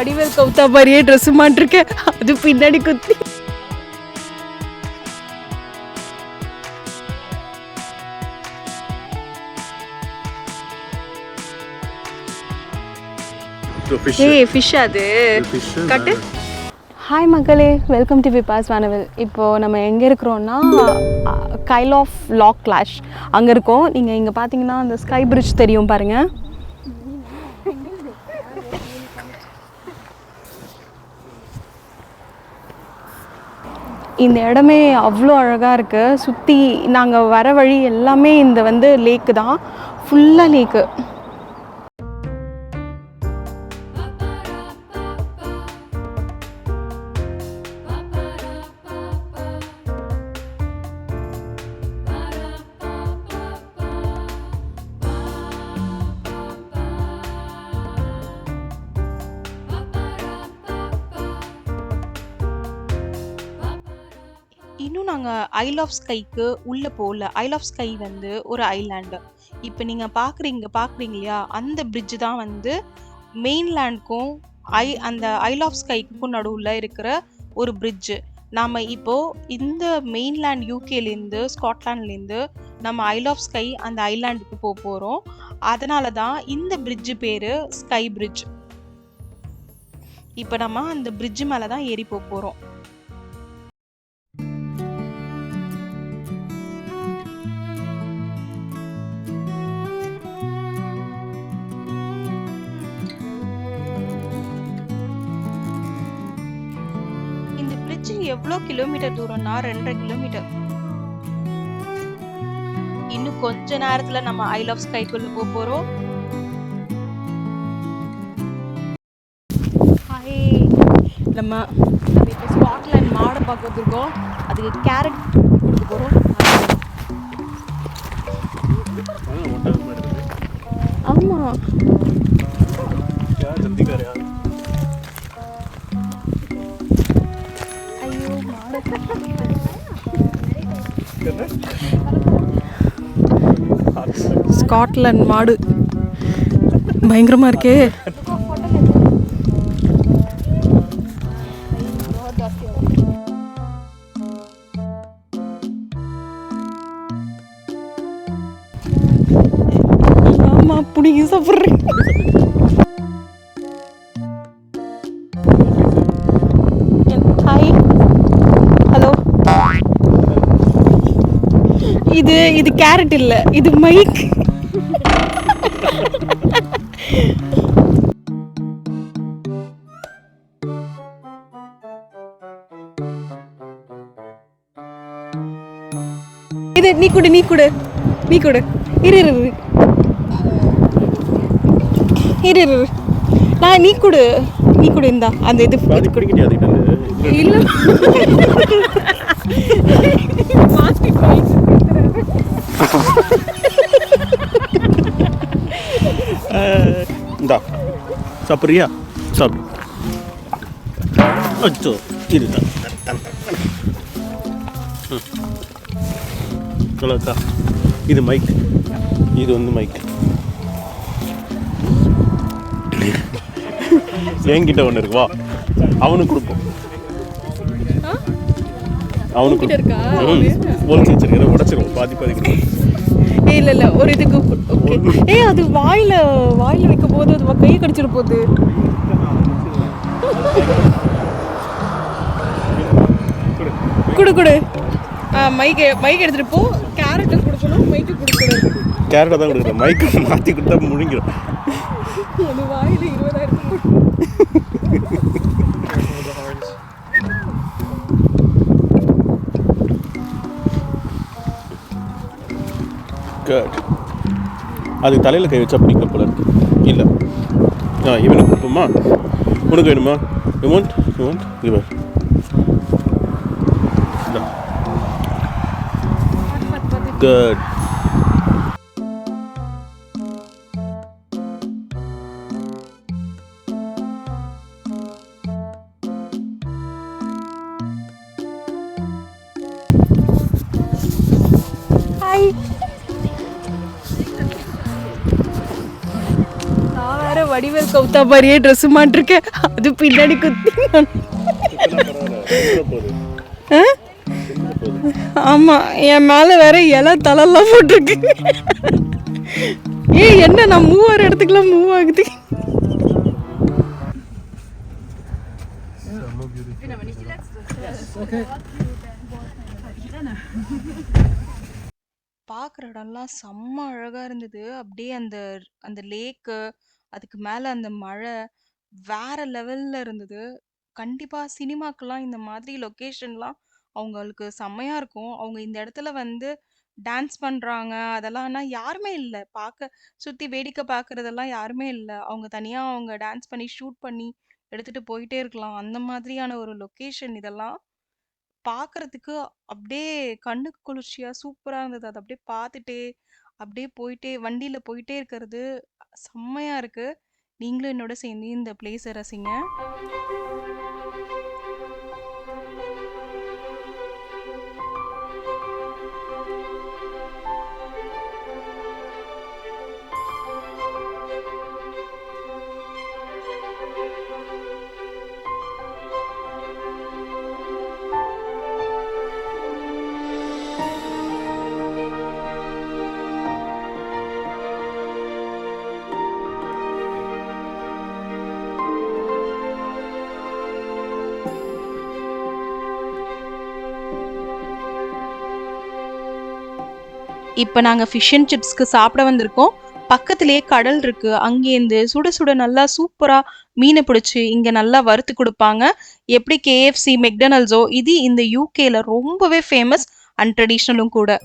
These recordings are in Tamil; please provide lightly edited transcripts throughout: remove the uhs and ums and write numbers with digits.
வடிவேல் கவுத்தா மாதிரியே ட்ரெஸ் மாட்டிருக்கேன், அது பின்னாடி குத்தி. ஏய் ஃபிஷ் அது கட்டு. ஹாய் மக்களே, வெல்கம் டு விபாஸ் வானவில். இப்போது நம்ம எங்கே இருக்கிறோன்னா ஐல் ஆஃப் ஸ்கை அங்கே இருக்கோம். நீங்கள் இங்கே பார்த்தீங்கன்னா அந்த ஸ்கை பிரிட்ஜ் தெரியும் பாருங்கள். இந்த இடமே அவ்வளோ அழகாக இருக்குது. சுற்றி நாங்கள் வர வழி எல்லாமே இந்த லேக்கு தான், ஃபுல்லாக லேக்கு. இன்னும் நாங்கள் ஐல் ஆஃப் ஸ்கைக்கு உள்ளே போகல. ஐல் ஆஃப் ஸ்கை ஒரு ஐலாண்டு. இப்போ நீங்கள் பார்க்குறீங்க இல்லையா, அந்த பிரிட்ஜு தான் மெயின்லேண்டுக்கும் அந்த ஐல் ஆஃப் ஸ்கைக்கும் நடுவில் இருக்கிற ஒரு பிரிட்ஜு. நாம் இப்போது இந்த மெயின்லேண்ட் யூகேலேருந்து ஸ்காட்லாண்ட்லேருந்து நம்ம ஐல் ஆஃப் ஸ்கை அந்த ஐலாண்டுக்கு போக போகிறோம். அதனால தான் இந்த பிரிட்ஜு பேர் ஸ்கை பிரிட்ஜ். இப்போ நம்ம அந்த பிரிட்ஜு மேலே தான் ஏறி போக போகிறோம். எவ்வளோ கிலோமீட்டர் தூரம்னா 2.5 கிலோமீட்டர். இன்னும் கொஞ்ச நேரத்துல நம்ம ஐல் ஆஃப் ஸ்கைக்குள்ள போக போறோம். நம்ம இப்போ ஸ்காட்லாண்ட் மாடை பார்க்க வந்திருக்கோம். அதுக்கு கேரட் கொடுக்க போறோம். ஆமா, ஸ்காட்லாண்ட் மாடு பயங்கரமா இருக்கே. ஆமா, புடிங்கி சாப்பிட்றேன். Hi, hello. இது கேரட் இல்ல, இது மைக். இது நீ குடு இரு நான் நீ குடு இந்தா அந்த இது குடிக்கிட்டியா? இல்ல இந்தா சாப்பிட்றியா? சாப்பிடு. அச்சோ இருக்கா அக்கா. இது மைக், இது மைக். என்கிட்ட ஒன்று இருக்கு, வா அவனுக்கு கொடுப்போம். அவனுக்கு போலீஸ் வச்சிருக்கிற உடச்சிருவோம், பாதி இல்ல ஒரு இதுக்கு. ஓகே, அது வாயில வைக்கும் போது அது கை கடிச்சிட போகுது. குடு மைக் எடுத்துட்டு போ. கேரட் கொடுக்கணும், மைக் கொடுக்கணும். கேரட்டை தான் கொடுக்குறேன், மைக் மாற்றி கொடுத்தா முழுங்கிடும். அது வாயில 20,000. குட். அதுக்கு தலையில் கை வச்சா பிடிக்க போல இருக்கு. இல்லை, இவனுக்கு கொடுப்போமா? உனக்கு வேணுமா? யூ வாண்ட் இவர். குட். வடிவேல் கவுத்தா மாதிரியே ட்ரெஸ் மாட்டிருக்கேன். அது பின்னாடி குத்தி. ஆமா, என் மேல வேற இலை தலைலாம் போட்டிருக்கு. என்ன நான் மூவ் ஆகிற இடத்துக்குலாம் மூவ் ஆகுது. பார்க்குற இடம்லாம் செம்ம அழகா இருந்தது. அப்படியே அந்த அந்த லேக்கு, அதுக்கு மேல அந்த மழை, வேற லெவல்ல இருந்தது. கண்டிப்பா சினிமாக்கெல்லாம் இந்த மாதிரி லொகேஷன்லாம் அவங்களுக்கு செம்மையா இருக்கும். அவங்க இந்த இடத்துல வந்து டான்ஸ் பண்றாங்க, அதெல்லாம் ஆனா யாருமே இல்ல. சுத்தி வேடிக்கை பார்க்குறதெல்லாம் யாருமே இல்ல. அவங்க தனியா அவங்க டான்ஸ் பண்ணி, ஷூட் பண்ணி எடுத்துட்டு போயிட்டே இருக்கலாம். அந்த மாதிரியான ஒரு லொகேஷன் இதெல்லாம். பார்க்கறதுக்கு அப்படியே கண்ணுக்கு குளிர்ச்சியா சூப்பரா இருந்தது. அத அப்படியே பார்த்துட்டே, அப்படியே போயிட்டே வண்டியில போயிட்டே இருக்கிறது செம்மையா இருக்கு. நீங்களும் என்னோட சேர்ந்து இந்த பிளேஸ ரசிங்க. இப்ப நாங்க ஃபிஷ் அண்ட் சிப்ஸ்க்கு சாப்பிட வந்திருக்கோம். பக்கத்திலேயே கடல் இருக்கு. அங்கேருந்து சுட சுட நல்லா சூப்பரா மீனை பிடிச்சு இங்க நல்லா வறுத்து குடுப்பாங்க. எப்படி KFC, மெக்டொனால்ட்ஸோ இது இந்த யூகேல ரொம்பவே ஃபேமஸ் அண்ட் ட்ரெடிஷ்னலும் கூட.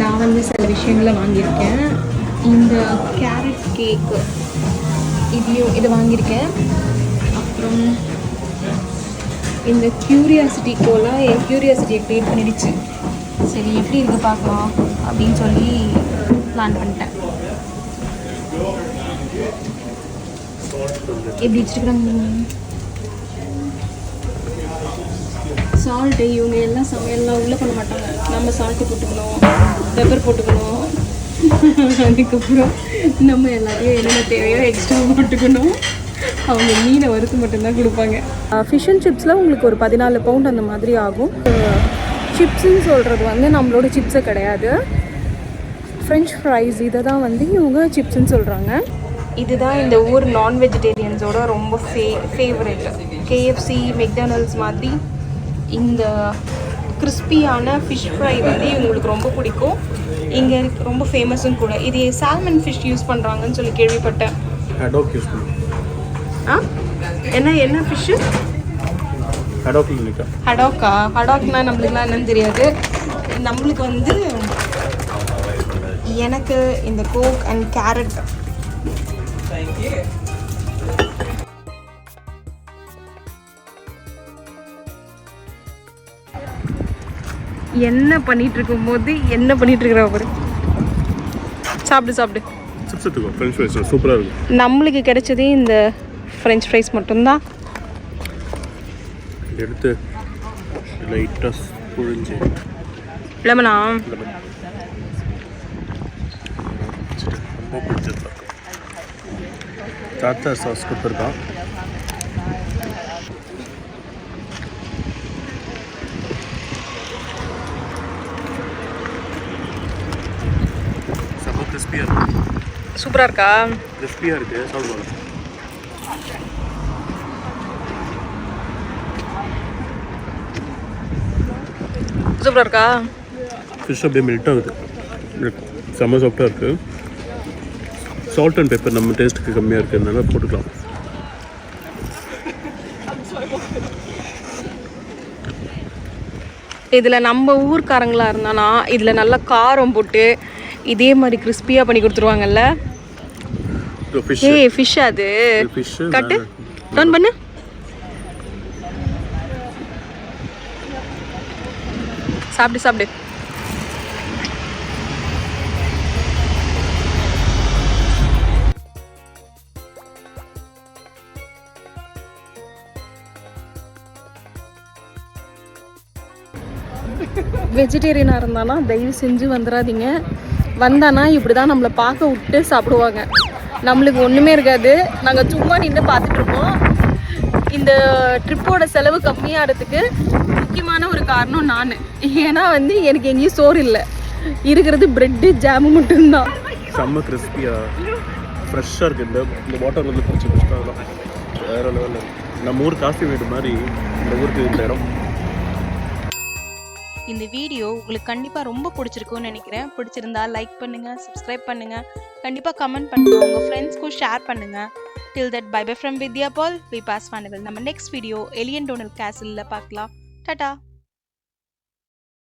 நான் வந்து சில விஷயங்களை வாங்கியிருக்கேன். இந்த கேரட் கேக்கு இது வாங்கியிருக்கேன். அப்புறம் இந்த க்யூரியாசிட்டி கோலா என் க்யூரியாசிட்டியை க்ரியேட் பண்ணிடுச்சு. சரி எப்படி இருக்குது பார்க்கலாம் அப்படின்னு சொல்லி பிளான் பண்ணிட்டேன். எப்படி வச்சுருக்குறாங்க சால்ட்டு. இவங்க எல்லாம் சமையல்லாம் உள்ளே பண்ண மாட்டாங்க. நம்ம சால்ட்டு போட்டுக்கணும், பெப்பர் போட்டுக்கணும், அதுக்கப்புறம் நம்ம எல்லாத்தையும் என்னென்ன தேவையோ எக்ஸ்ட்ரா போட்டுக்கணும். அவங்க மீனை வறுத்து மட்டும்தான் கொடுப்பாங்க. ஃபிஷ் அண்ட் சிப்ஸில் உங்களுக்கு ஒரு 14 பவுண்ட் அந்த மாதிரி ஆகும். சிப்ஸுன்னு சொல்கிறது வந்து நம்மளோட சிப்ஸை கிடையாது, ஃப்ரெஞ்ச் ஃப்ரைஸ். இதை தான் வந்து இவங்க சிப்ஸுன்னு சொல்கிறாங்க. இதுதான் இந்த ஊர் நான் வெஜிடேரியன்ஸோட ரொம்ப ஃபேவரெட். KFC, மெக்டொனால்ட்ஸ் மாதிரி இந்த கிறிஸ்பியான ஃபிஷ் ஃப்ரை வந்து இவங்களுக்கு ரொம்ப பிடிக்கும். இங்கே ரொம்ப ஃபேமஸும் கூட. இது சால்மன் ஃபிஷ் யூஸ் பண்ணுறாங்கன்னு சொல்லி கேள்விப்பட்டேன். ஹடாக் யூஸ் பண்ணுவோம். என்ன ஃபிஷ்ஷு? ஹடாக்கா? ஹடாக்னா நம்மளுக்குலாம் என்னன்னு தெரியாது. நம்மளுக்கு வந்து எனக்கு இந்த கோக் அண்ட் கேரட். என்ன பண்ணிட்டு இருக்கும் போது என்ன பண்ணிட்டு இருக்கிற பாரு. சாப்பிடு. ஃப்ரெஞ்ச் ஃப்ரைஸ் சூப்பராக இருக்கும். நம்மளுக்கு கிடைச்சதே இந்த ஃப்ரெஞ்ச் ஃப்ரைஸ் மட்டும்தான். எடுத்து லைட்டாக புழிஞ்சு லெமனா ரொம்ப பிடிச்சது. டார்டர் சாஸ் கொடுத்துருக்கான். செம்ம கிறிஸ்பியாக இருக்கு. சூப்பராக இருக்கா? கிறிஸ்பியாக இருக்குது. சாப்பிடுவாங்க. சூப்பராக இருக்கா? ஃபிஷ் அப்படியே மெல்ட் ஆகுது. செம்ம சாஃப்டாக இருக்குது. சால்ட் அண்ட் பெப்பர் நம்ம டேஸ்ட்டுக்கு கம்மியாக இருக்கிறதுனால போட்டுக்கலாம். இதில் நம்ம ஊர்க்காரங்களாக இருந்தானா இதில் நல்லா காரம் போட்டு இதே மாதிரி கிறிஸ்பியாக பண்ணி கொடுத்துருவாங்கல்ல. ஃபிஷ் அது கட்டு டர்ன் பண்ணு. சாப்பிடு. வெஜிடேரியனாக இருந்தானா தயவு செஞ்சு வந்துடாதீங்க. வந்தானா இப்படி தான் நம்மளை பார்க்க விட்டு சாப்பிடுவாங்க. நம்மளுக்கு ஒன்றுமே இருக்காது, நாங்கள் சும்மா நின்று பார்த்துட்ருப்போம். இந்த ட்ரிப்போட செலவு கம்மியாகிறதுக்கு முக்கியமான ஒரு காரணம் நான். ஏன்னா வந்து எனக்கு எங்கேயும் சோறு இல்லை, இருக்கிறது ப்ரெட்டு ஜாமு மட்டும்தான். செம்ம கிறிஸ்பியாக ஃப்ரெஷ்ஷாக இருக்குது. இந்த வாட்டர் வந்து பிடிச்சி தான் வேறு லெவலில். நம்ம ஊர் காஃபி வீடு மாதிரி இந்த ஊருக்கு இந்த இடம். இந்த வீடியோ உங்களுக்கு கண்டிப்பாக ரொம்ப பிடிச்சிருக்கும்னு நினைக்கிறேன். பிடிச்சிருந்தா லைக் பண்ணுங்கள், சப்ஸ்கிரைப் பண்ணுங்கள், கண்டிப்பாக கமெண்ட் பண்ணுங்கள், உங்கள் ஃப்ரெண்ட்ஸ்க்கும் ஷேர் பண்ணுங்கள். Till that, bye bye from Vidya Paul. We pass Vanable. நம்ம நெக்ஸ்ட் வீடியோ எலியன் டோனல் கேசலில் பார்க்கலாம். டாடா.